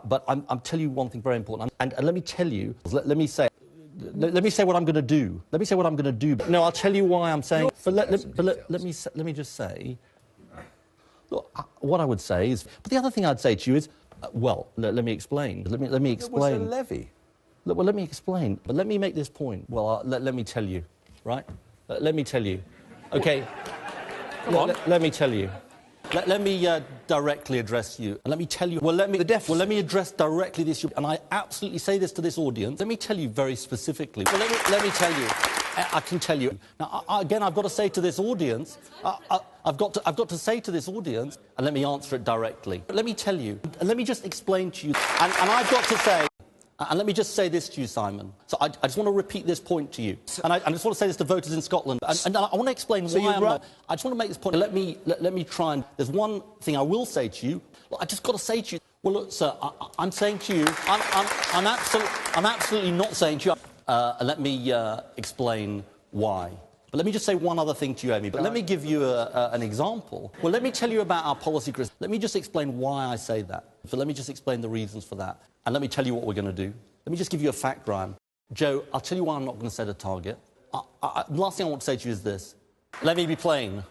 But I'm telling you one thing very important. And let me tell you, let me say what I'm going to do. Let me say what I'm going to do. No, I'll tell you why I'm saying... Let me just say... Look, what I would say is... But the other thing I'd say to you is... well, let me explain. Let me explain. It was a levy. Well, let me explain. But let me make this point. Well, let me tell you, right? Let me tell you. OK? Come on. Let me tell you. Let me directly address you. And let me tell you... Well, let me address directly this... And I absolutely say this to this audience. Let me tell you very specifically. Well, let me tell you. I can tell you. Now, again, I've got to say to this audience... I've got to say to this audience... And let me answer it directly. But let me tell you. And let me just explain to you. And I've got to say... And let me just say this to you, Simon. So I just want to repeat this point to you. And I just want to say this to voters in Scotland. And I want to explain why I'm not... I just want to make this point. Let me try and... There's one thing I will say to you. Look, I just got to say to you... Well, look, sir, I'm saying to you... I'm absolutely not saying to you... let me explain why. But let me just say one other thing to you, Amy. But let me give you an example. Well, let me tell you about our policy, Chris. Let me just explain why I say that. So let me just explain the reasons for that. And let me tell you what we're going to do. Let me just give you a fact, Graham. Joe, I'll tell you why I'm not going to set a target. The last thing I want to say to you is this. Let me be plain.